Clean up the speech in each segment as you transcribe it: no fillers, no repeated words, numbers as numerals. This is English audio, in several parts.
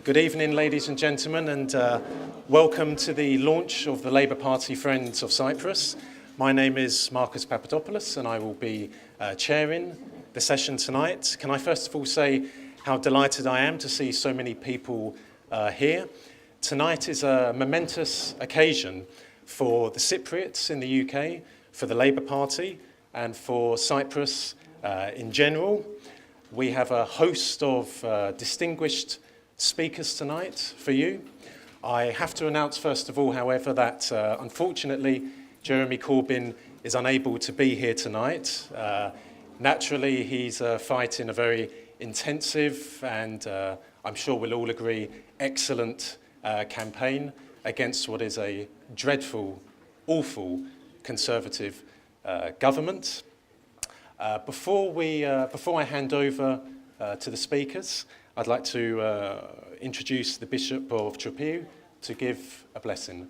Good evening, ladies and gentlemen, and welcome to the launch of the Labour Party Friends of Cyprus. My name is Marcus Papadopoulos, and I will be chairing the session tonight. Can I first of all say how delighted I am to see so many people here. Tonight is a momentous occasion for the Cypriots in the UK, for the Labour Party, and for Cyprus in general. We have a host of distinguished speakers tonight for you. I have to announce first of all, however, that unfortunately Jeremy Corbyn is unable to be here tonight. Naturally, he's fighting a very intensive and I'm sure we'll all agree, excellent campaign against what is a dreadful, awful Conservative government. Before I hand over to the speakers, I'd like to introduce the Bishop of Tropiou to give a blessing.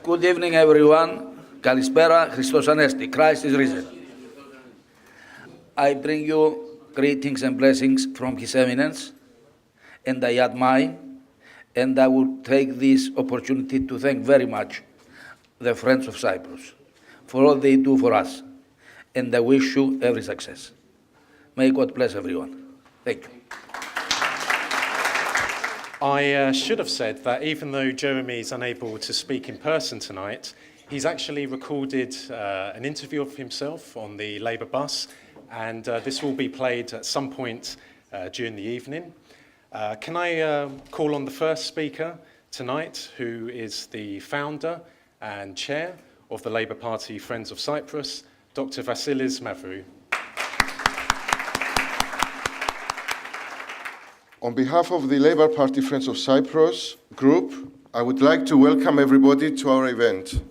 Good evening, everyone. Kalispera, Christos Anesti. Christ is risen. I bring you greetings and blessings from His Eminence, and I add mine, and I will take this opportunity to thank very much the Friends of Cyprus for all they do for us, and I wish you every success. May God bless everyone. Thank you. I should have said that even though Jeremy is unable to speak in person tonight, he's actually recorded an interview of himself on the Labour bus, and this will be played at some point during the evening. Can I call on the first speaker tonight, who is the founder and chair of the Labour Party Friends of Cyprus, Dr. Vasilis Mavrou. On behalf of the Labour Party Friends of Cyprus group, I would like to welcome everybody to our event.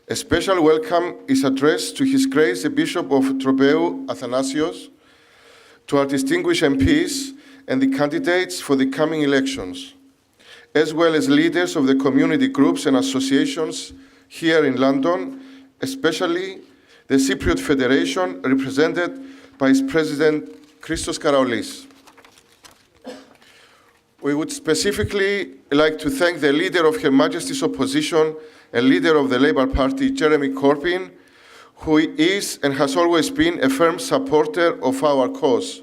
A special welcome is addressed to His Grace the Bishop of Tropiou, Athanasios, to our distinguished MPs and the candidates for the coming elections, as well as leaders of the community groups and associations here in London, especially the Cypriot Federation, represented by its President Christos Karaolis. We would specifically like to thank the leader of Her Majesty's opposition and leader of the Labour Party, Jeremy Corbyn, who is and has always been a firm supporter of our cause,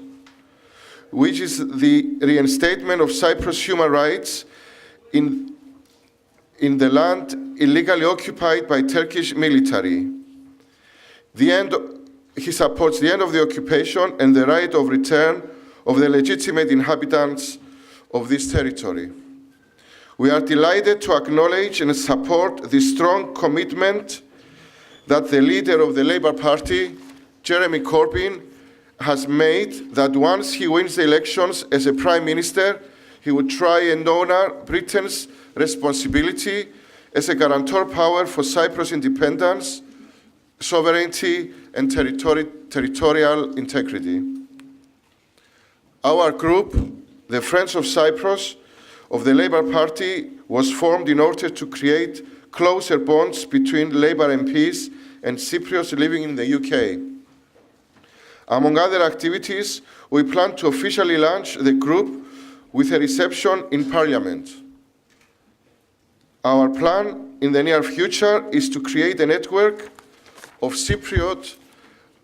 which is the reinstatement of Cyprus' human rights in the land illegally occupied by Turkish military. He supports the end of the occupation and the right of return of the legitimate inhabitants of this territory. We are delighted to acknowledge and support the strong commitment that the leader of the Labour Party, Jeremy Corbyn, has made that once he wins the elections as a Prime Minister, he would try and honor Britain's responsibility as a guarantor power for Cyprus' independence, sovereignty, and territorial integrity. Our group, the Friends of Cyprus of the Labour Party, was formed in order to create closer bonds between Labour MPs and Cypriots living in the UK. Among other activities, we plan to officially launch the group with a reception in Parliament. Our plan in the near future is to create a network of Cypriot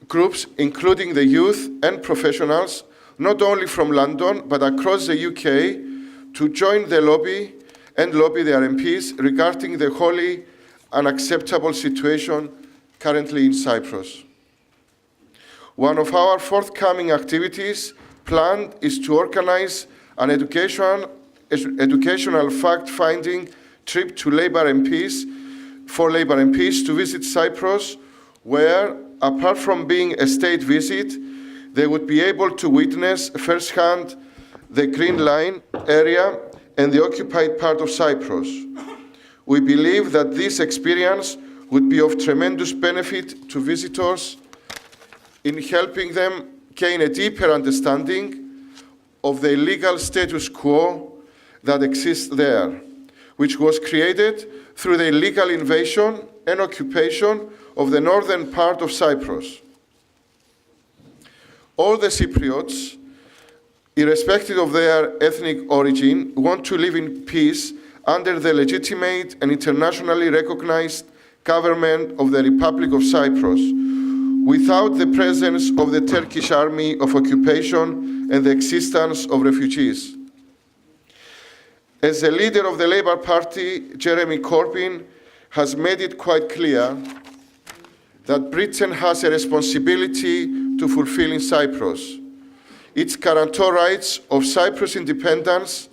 groups, including the youth and professionals, not only from London, but across the UK, to join the lobby and lobby their MPs regarding the wholly unacceptable situation currently in Cyprus. One of our forthcoming activities planned is to organize an educational fact-finding trip to for Labour MPs to visit Cyprus, where, apart from being a state visit, they would be able to witness firsthand the Green Line area and the occupied part of Cyprus. We believe that this experience would be of tremendous benefit to visitors in helping them gain a deeper understanding of the legal status quo that exists there, which was created through the illegal invasion and occupation of the northern part of Cyprus. All the Cypriots irrespective of their ethnic origin, want to live in peace under the legitimate and internationally recognized government of the Republic of Cyprus, without the presence of the Turkish army of occupation and the existence of refugees. As the leader of the Labour Party, Jeremy Corbyn, has made it quite clear that Britain has a responsibility to fulfill in Cyprus. Its guarantor rights of Cyprus' independence,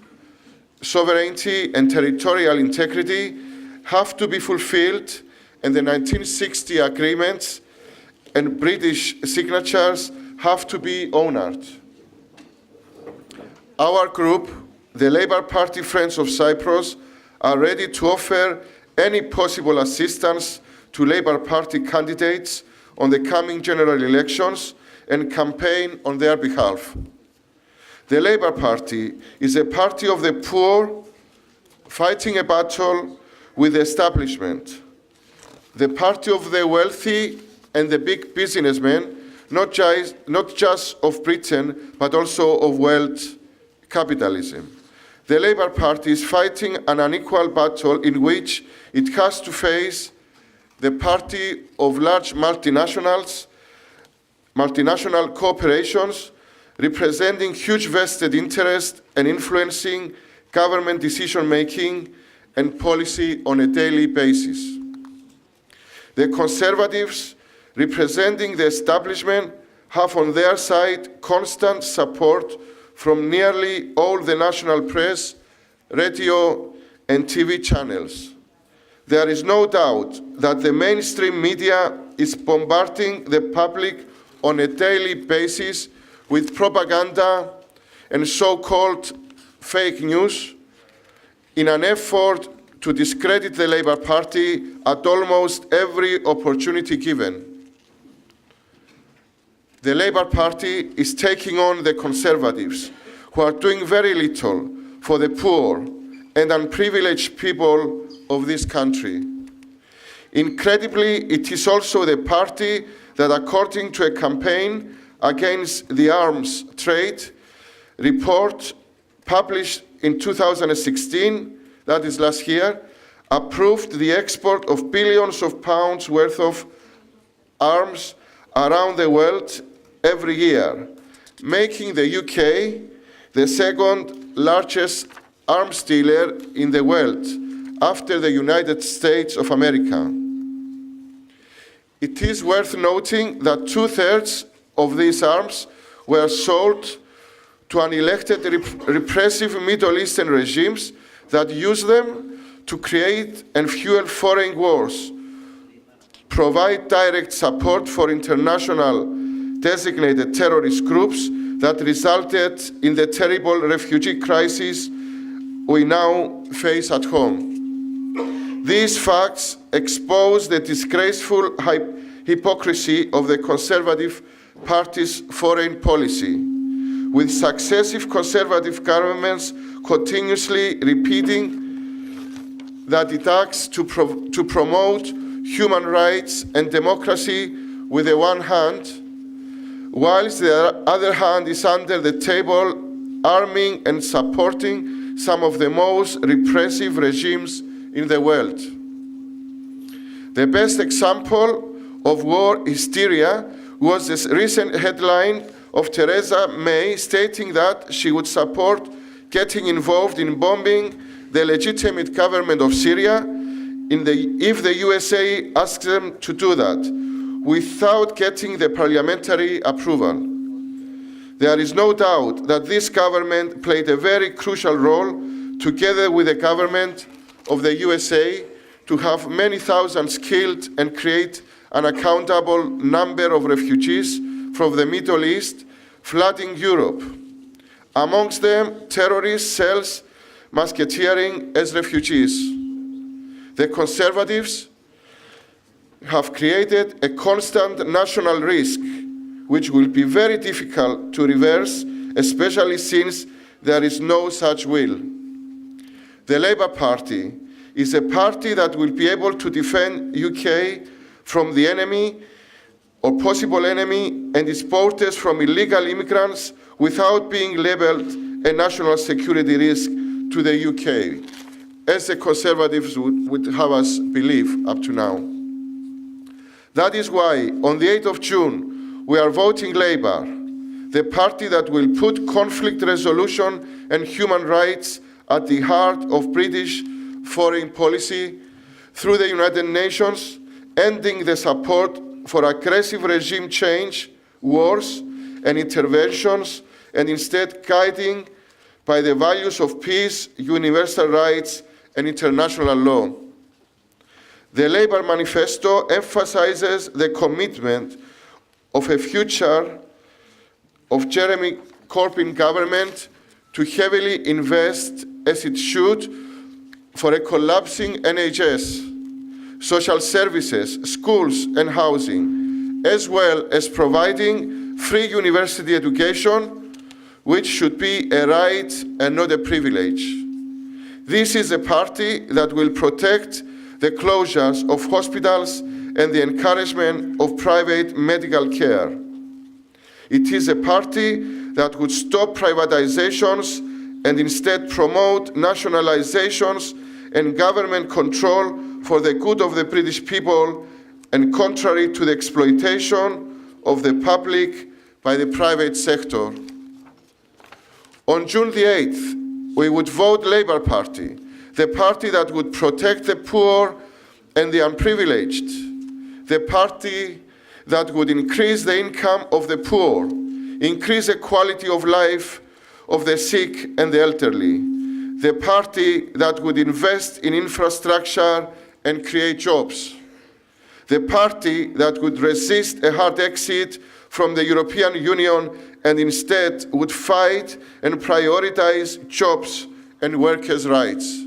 sovereignty and territorial integrity have to be fulfilled, and the 1960 agreements and British signatures have to be honoured. Our group, the Labour Party Friends of Cyprus, are ready to offer any possible assistance to Labour Party candidates on the coming general elections and campaign on their behalf. The Labour Party is a party of the poor fighting a battle with the establishment, the party of the wealthy and the big businessmen, not just of Britain, but also of world capitalism. The Labour Party is fighting an unequal battle in which it has to face the party of large multinational corporations representing huge vested interest and influencing government decision-making and policy on a daily basis. The Conservatives, representing the establishment, have on their side constant support from nearly all the national press, radio, and TV channels. There is no doubt that the mainstream media is bombarding the public on a daily basis with propaganda and so-called fake news in an effort to discredit the Labour Party at almost every opportunity given. The Labour Party is taking on the Conservatives, who are doing very little for the poor and unprivileged people of this country. Incredibly, it is also the party that, according to a campaign against the arms trade report published in 2016, that is last year, approved the export of billions of pounds worth of arms around the world every year, making the UK the second largest arms dealer in the world after the United States of America. It is worth noting that 2/3 of these arms were sold to unelected repressive Middle Eastern regimes that use them to create and fuel foreign wars, provide direct support for international designated terrorist groups that resulted in the terrible refugee crisis we now face at home. These facts expose the disgraceful hypocrisy of the Conservative Party's foreign policy, with successive Conservative governments continuously repeating that it acts to promote human rights and democracy with the one hand, whilst the other hand is under the table arming and supporting some of the most repressive regimes in the world. The best example of war hysteria was this recent headline of Theresa May stating that she would support getting involved in bombing the legitimate government of Syria if the USA asks them to do that, without getting the parliamentary approval. There is no doubt that this government played a very crucial role, together with the government of the USA, to have many thousands killed and create an uncountable number of refugees from the Middle East flooding Europe. Amongst them, terrorist cells masquerading as refugees. The Conservatives have created a constant national risk, which will be very difficult to reverse, especially since there is no such will. The Labour Party is a party that will be able to defend UK from the enemy or possible enemy and deportees from illegal immigrants without being labelled a national security risk to the UK, as the Conservatives would have us believe up to now. That is why, on the 8th of June, we are voting Labour, the party that will put conflict resolution and human rights at the heart of British foreign policy through the United Nations, ending the support for aggressive regime change, wars, and interventions, and instead guiding by the values of peace, universal rights, and international law. The Labour Manifesto emphasizes the commitment of a future of Jeremy Corbyn government to heavily invest, as it should, for a collapsing NHS, social services, schools and housing, as well as providing free university education, which should be a right and not a privilege. This is a party that will protect the closures of hospitals and the encouragement of private medical care. It is a party that would stop privatizations and instead promote nationalizations and government control for the good of the British people, and contrary to the exploitation of the public by the private sector. On June the 8th, we would vote Labour Party, the party that would protect the poor and the unprivileged, the party that would increase the income of the poor, increase the quality of life of the sick and the elderly, the party that would invest in infrastructure and create jobs, the party that would resist a hard exit from the European Union and instead would fight and prioritize jobs and workers' rights,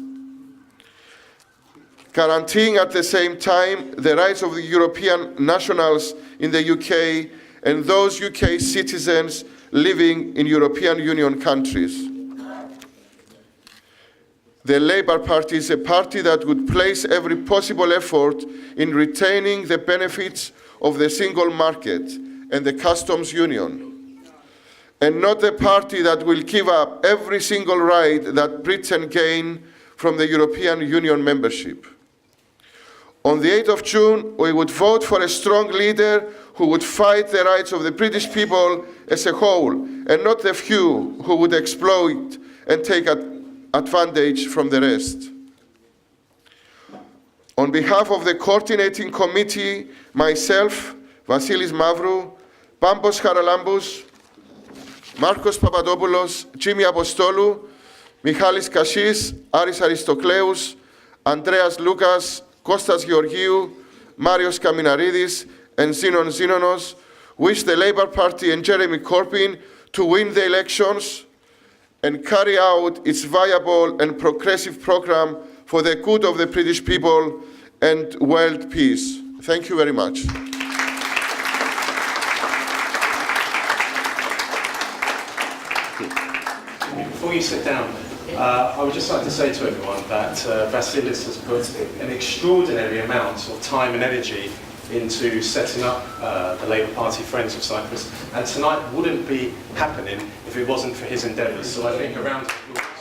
guaranteeing at the same time the rights of the European nationals in the UK and those UK citizens living in European Union countries. The Labour Party is a party that would place every possible effort in retaining the benefits of the single market and the customs union, and not the party that will give up every single right that Britain gained from the European Union membership. On the 8th of June, we would vote for a strong leader who would fight the rights of the British people as a whole, and not the few who would exploit and take advantage from the rest. On behalf of the coordinating committee, myself, Vasilis Mavrou, Pampos Charalambous, Marcus Papadopoulos, Jimmy Apostolou, Michalis Kashis, Aris Aristokleous, Andreas Lukas, Kostas Georgiou, Marios Kaminaridis, and Zinon Zinonos wish the Labour Party and Jeremy Corbyn to win the elections and carry out its viable and progressive programme for the good of the British people and world peace. Thank you very much. Before you sit down, I would just like to say to everyone that Vasilis has put an extraordinary amount of time and energy into setting up the Labour Party Friends of Cyprus, and tonight wouldn't be happening if it wasn't for his endeavours. So I think a round of applause.